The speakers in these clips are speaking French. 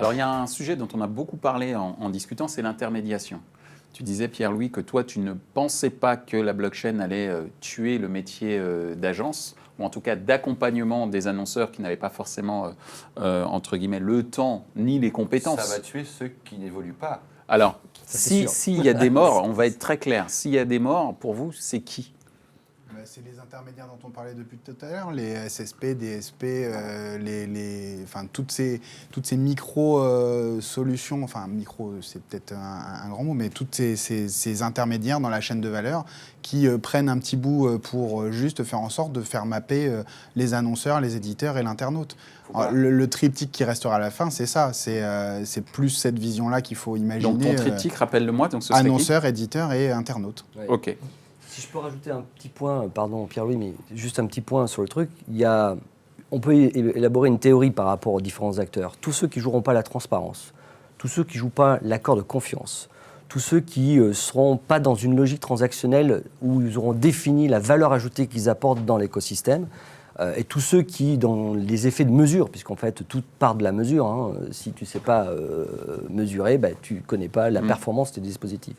Alors, il y a un sujet dont on a beaucoup parlé en discutant, c'est l'intermédiation. Tu disais, Pierre-Louis, que toi, tu ne pensais pas que la blockchain allait tuer le métier d'agence, ou en tout cas d'accompagnement des annonceurs qui n'avaient pas forcément, entre guillemets, le temps ni les compétences. Ça va tuer ceux qui n'évoluent pas. Alors, s'il y a des morts, on va être très clair, s'il y a des morts, pour vous, c'est qui ? C'est les intermédiaires dont on parlait depuis tout à l'heure, les SSP, DSP, enfin, toutes ces micro-solutions, enfin micro c'est peut-être un grand mot, mais toutes ces intermédiaires dans la chaîne de valeur qui prennent un petit bout pour juste faire en sorte de faire mapper les annonceurs, les éditeurs et l'internaute. Le triptyque qui restera à la fin, c'est ça, c'est plus cette vision-là qu'il faut imaginer. Donc ton triptyque, rappelle-le-moi, donc ce annonceurs, éditeurs et internautes. Ouais. Ok. Si je peux rajouter un petit point, pardon Pierre-Louis, mais juste un petit point sur le truc, on peut élaborer une théorie par rapport aux différents acteurs. Tous ceux qui ne joueront pas la transparence, tous ceux qui ne jouent pas l'accord de confiance, tous ceux qui ne seront pas dans une logique transactionnelle où ils auront défini la valeur ajoutée qu'ils apportent dans l'écosystème, et tous ceux qui, dans les effets de mesure, puisqu'en fait tout part de la mesure, hein, si tu ne sais pas mesurer, tu ne connais pas la performance de tes dispositifs.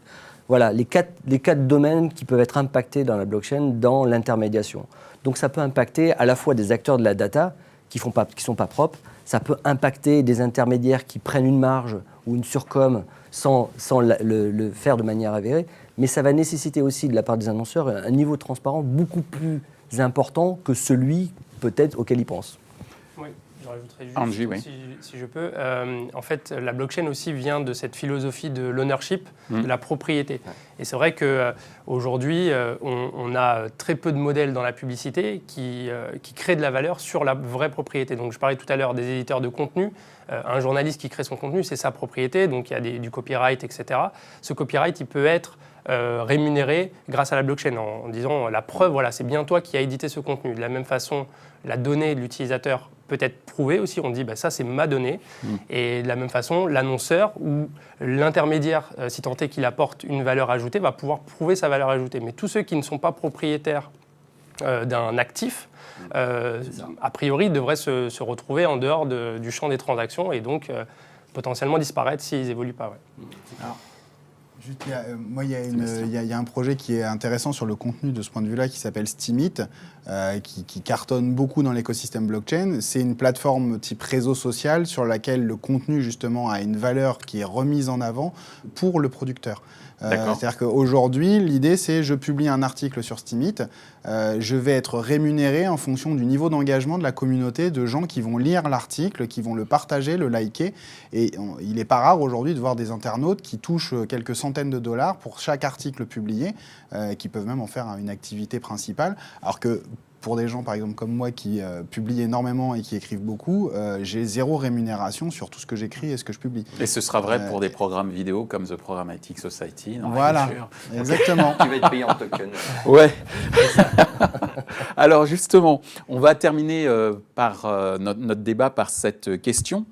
Voilà, les quatre domaines qui peuvent être impactés dans la blockchain, dans l'intermédiation. Donc ça peut impacter à la fois des acteurs de la data qui sont pas propres, ça peut impacter des intermédiaires qui prennent une marge ou une surcom sans le faire de manière avérée, mais ça va nécessiter aussi de la part des annonceurs un niveau de transparence beaucoup plus important que celui peut-être auquel ils pensent. Oui, je rajouterais juste, Angie, oui. si je peux. En fait, la blockchain aussi vient de cette philosophie de l'ownership, de la propriété. Et c'est vrai qu'aujourd'hui, on a très peu de modèles dans la publicité qui créent de la valeur sur la vraie propriété. Donc je parlais tout à l'heure des éditeurs de contenu. Un journaliste qui crée son contenu, c'est sa propriété, donc il y a du copyright, etc. Ce copyright, il peut être rémunéré grâce à la blockchain en disant la preuve, voilà, c'est bien toi qui as édité ce contenu. De la même façon, la donnée de l'utilisateur peut être prouvée aussi. On dit ça, c'est ma donnée. Et de la même façon, l'annonceur ou l'intermédiaire, si tant est qu'il apporte une valeur ajoutée, va pouvoir prouver sa valeur ajoutée. Mais tous ceux qui ne sont pas propriétaires d'un actif, a priori, devraient se retrouver en dehors du champ des transactions et donc potentiellement disparaître s'ils n'évoluent pas. Ouais. Alors, juste, il y a un projet qui est intéressant sur le contenu de ce point de vue-là qui s'appelle Steemit, qui cartonne beaucoup dans l'écosystème blockchain. C'est une plateforme type réseau social sur laquelle le contenu justement a une valeur qui est remise en avant pour le producteur. C'est-à-dire qu'aujourd'hui, l'idée, c'est je publie un article sur Steemit, je vais être rémunéré en fonction du niveau d'engagement de la communauté de gens qui vont lire l'article, qui vont le partager, le liker. Et il n'est pas rare aujourd'hui de voir des internautes qui touchent quelques centaines de dollars pour chaque article publié, qui peuvent même en faire une activité principale. Alors que pour des gens, par exemple, comme moi, qui publient énormément et qui écrivent beaucoup, j'ai zéro rémunération sur tout ce que j'écris et ce que je publie. Et ce sera vrai pour des programmes vidéo comme The Programmatic Society. Voilà, exactement. Tu vas être payé en token. Ouais. Alors justement, on va terminer par notre débat par cette question.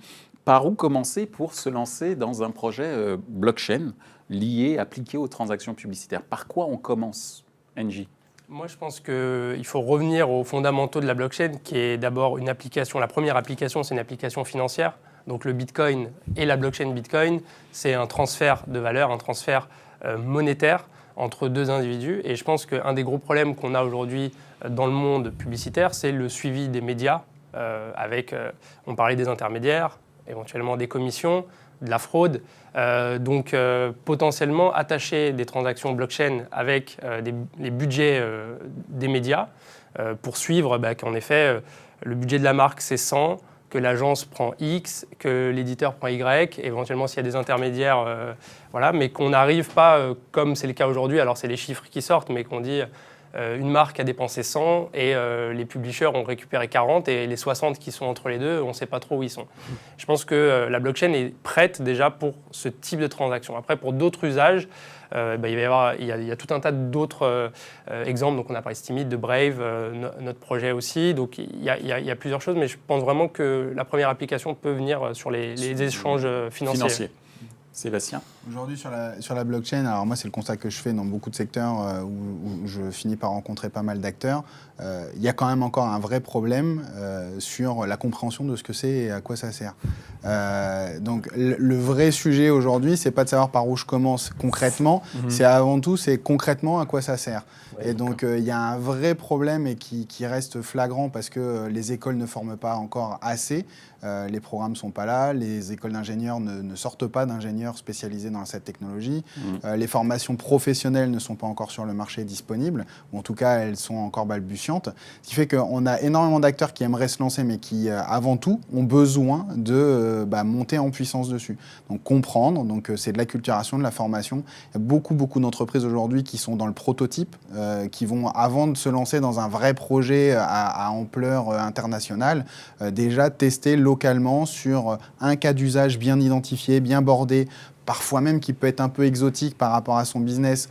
Par où commencer pour se lancer dans un projet blockchain lié, appliqué aux transactions publicitaires? Par quoi on commence, Angie? Moi, je pense qu'il faut revenir aux fondamentaux de la blockchain, qui est d'abord une application. La première application, c'est une application financière. Donc le Bitcoin et la blockchain Bitcoin, c'est un transfert de valeur, un transfert monétaire entre deux individus. Et je pense qu'un des gros problèmes qu'on a aujourd'hui dans le monde publicitaire, c'est le suivi des médias, on parlait des intermédiaires, éventuellement des commissions, de la fraude. Donc potentiellement attacher des transactions blockchain avec les budgets des médias pour suivre qu'en effet le budget de la marque c'est 100, que l'agence prend X, que l'éditeur prend Y, éventuellement s'il y a des intermédiaires, mais qu'on n'arrive pas, comme c'est le cas aujourd'hui, alors c'est les chiffres qui sortent, mais qu'on dit une marque a dépensé 100 et les publishers ont récupéré 40 et les 60 qui sont entre les deux, on ne sait pas trop où ils sont. Je pense que la blockchain est prête déjà pour ce type de transaction. Après, pour d'autres usages, il y a tout un tas d'autres exemples. Donc on a parlé Steemit, de Brave, notre projet aussi. Donc il y a plusieurs choses, mais je pense vraiment que la première application peut venir sur les échanges financiers. Sébastien? Aujourd'hui, sur la blockchain, alors moi, c'est le constat que je fais dans beaucoup de secteurs où je finis par rencontrer pas mal d'acteurs. Il y a quand même encore un vrai problème sur la compréhension de ce que c'est et à quoi ça sert. Donc, le vrai sujet aujourd'hui, c'est pas de savoir par où je commence concrètement, c'est avant tout, c'est concrètement à quoi ça sert. Ouais, et donc, il y a un vrai problème et qui reste flagrant parce que les écoles ne forment pas encore assez. Les programmes ne sont pas là, les écoles d'ingénieurs ne sortent pas d'ingénieurs spécialisés dans cette technologie. Les formations professionnelles ne sont pas encore sur le marché disponibles, ou en tout cas, elles sont encore balbutiantes. Ce qui fait qu'on a énormément d'acteurs qui aimeraient se lancer, mais qui, avant tout, ont besoin de monter en puissance dessus. Donc, comprendre, c'est de l'acculturation, de la formation. Il y a beaucoup d'entreprises aujourd'hui qui sont dans le prototype, qui vont, avant de se lancer dans un vrai projet à ampleur internationale, déjà tester localement sur un cas d'usage bien identifié, bien bordé, parfois même qui peut être un peu exotique par rapport à son business,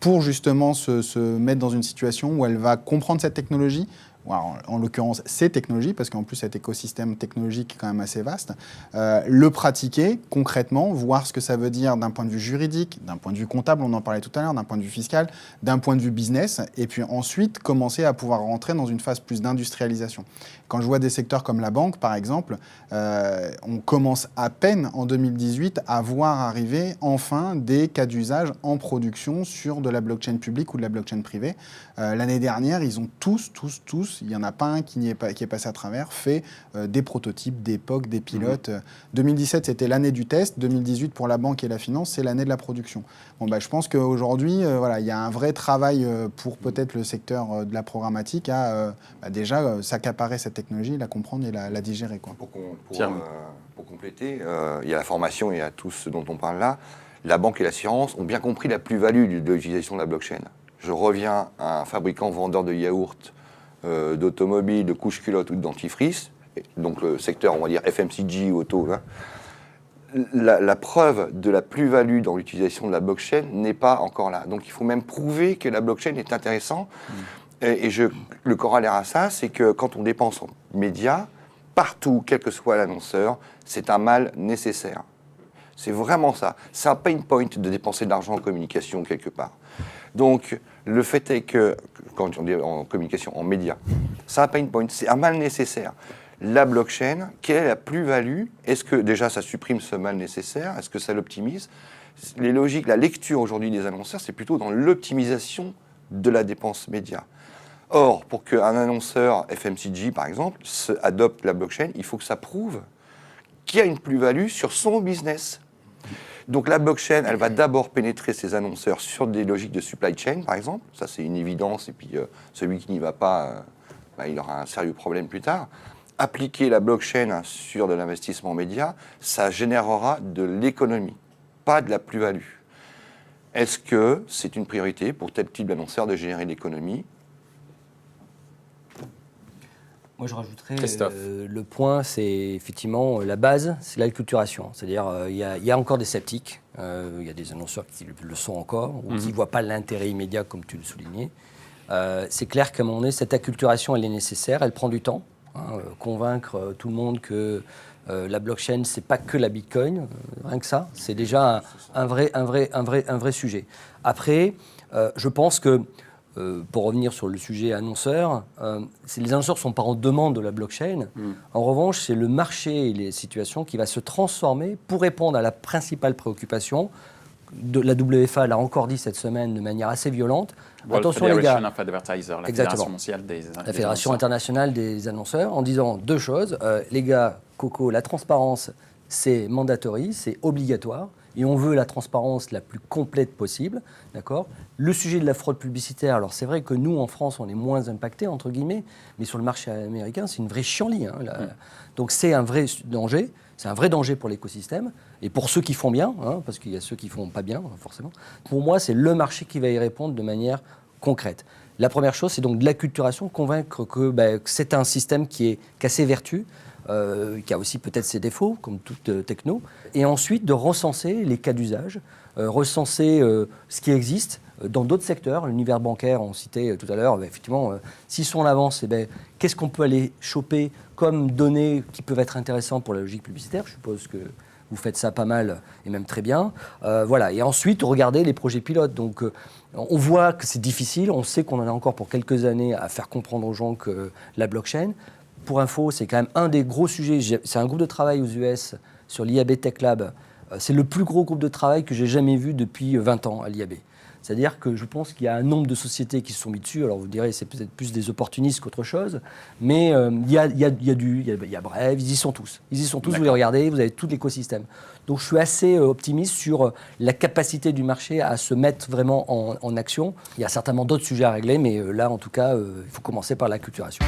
pour justement se mettre dans une situation où elle va comprendre cette technologie, alors, en l'occurrence ces technologies, parce qu'en plus cet écosystème technologique est quand même assez vaste, le pratiquer concrètement, voir ce que ça veut dire d'un point de vue juridique, d'un point de vue comptable, on en parlait tout à l'heure, d'un point de vue fiscal, d'un point de vue business, et puis ensuite commencer à pouvoir rentrer dans une phase plus d'industrialisation. Quand je vois des secteurs comme la banque, par exemple, on commence à peine en 2018 à voir arriver enfin des cas d'usage en production sur de la blockchain publique ou de la blockchain privée. L'année dernière, ils ont tous, il n'y en a pas un qui est passé à travers, fait des prototypes, des POC, des pilotes. 2017, c'était l'année du test. 2018, pour la banque et la finance, c'est l'année de la production. Je pense qu'aujourd'hui, il y a un vrai travail pour peut-être le secteur de la programmatique à déjà s'accaparer cette technologie, la comprendre et la digérer, quoi. Pour compléter, il y a la formation, il y a tout ce dont on parle là. La banque et l'assurance ont bien compris la plus-value de l'utilisation de la blockchain. Je reviens à un fabricant vendeur de yaourts, d'automobiles, de couches culottes ou de dentifrice, donc le secteur, on va dire FMCG, auto. Hein. La preuve de la plus-value dans l'utilisation de la blockchain n'est pas encore là. Donc il faut même prouver que la blockchain est intéressante. Le corollaire à ça, c'est que quand on dépense en médias, partout, quel que soit l'annonceur, c'est un mal nécessaire. C'est vraiment ça. C'est un pain point de dépenser de l'argent en communication quelque part. Donc, le fait est que, quand on dit en communication, en médias, c'est un pain point, c'est un mal nécessaire. La blockchain, quelle est la plus-value? Est-ce que déjà ça supprime ce mal nécessaire? Est-ce que ça l'optimise? Les logiques, la lecture aujourd'hui des annonceurs, c'est plutôt dans l'optimisation de la dépense média. Or, pour qu'un annonceur FMCG, par exemple, adopte la blockchain, il faut que ça prouve qu'il y a une plus-value sur son business. Donc la blockchain, elle va d'abord pénétrer ses annonceurs sur des logiques de supply chain, par exemple. Ça, c'est une évidence. Et puis, celui qui n'y va pas, il aura un sérieux problème plus tard. Appliquer la blockchain sur de l'investissement média, ça générera de l'économie, pas de la plus-value. Est-ce que c'est une priorité pour tel type d'annonceur de générer l'économie? Moi, je rajouterais le point, c'est effectivement la base, c'est l'acculturation. C'est-à-dire, il y a encore des sceptiques, il y a des annonceurs qui le sont encore, ou qui ne voient pas l'intérêt immédiat, comme tu le soulignais. C'est clair qu'à un moment donné, cette acculturation, elle est nécessaire, elle prend du temps. Convaincre tout le monde que la blockchain, c'est pas que la Bitcoin, rien que ça, c'est déjà un vrai sujet. Après, je pense que pour revenir sur le sujet annonceur, les annonceurs ne sont pas en demande de la blockchain. En revanche, c'est le marché et les situations qui va se transformer pour répondre à la principale préoccupation. La WFA l'a encore dit cette semaine de manière assez violente. Attention les gars. La Fédération mondiale la Fédération internationale des annonceurs, en disant deux choses. Les gars, Coco, la transparence, c'est mandatory, c'est obligatoire. Et on veut la transparence la plus complète possible, d'accord ? Le sujet de la fraude publicitaire, alors c'est vrai que nous, en France, on est moins impactés, entre guillemets, mais sur le marché américain, c'est une vraie chienlit. Donc c'est un vrai danger, pour l'écosystème, et pour ceux qui font bien, parce qu'il y a ceux qui font pas bien, forcément. Pour moi, c'est le marché qui va y répondre de manière concrète. La première chose, c'est donc de l'acculturation, convaincre que c'est un système qui a ses vertus, qui a aussi peut-être ses défauts, comme toute techno, et ensuite de recenser les cas d'usage, recenser ce qui existe dans d'autres secteurs. L'univers bancaire, on citait tout à l'heure, effectivement, s'ils sont en avance, qu'est-ce qu'on peut aller choper comme données qui peuvent être intéressantes pour la logique publicitaire? Je suppose que vous faites ça pas mal et même très bien. Voilà. Et ensuite, regardez les projets pilotes. Donc, on voit que c'est difficile. On sait qu'on en a encore pour quelques années à faire comprendre aux gens que la blockchain. Pour info, c'est quand même un des gros sujets. C'est un groupe de travail aux US sur l'IAB Tech Lab. C'est le plus gros groupe de travail que j'ai jamais vu depuis 20 ans à l'IAB. C'est-à-dire que je pense qu'il y a un nombre de sociétés qui se sont mis dessus. Alors vous direz, c'est peut-être plus des opportunistes qu'autre chose, mais il y a Brave, ils y sont tous. Ils y sont tous, vous les regardez, vous avez tout l'écosystème. Donc je suis assez optimiste sur la capacité du marché à se mettre vraiment en action. Il y a certainement d'autres sujets à régler, mais là, en tout cas, il faut commencer par l'acculturation.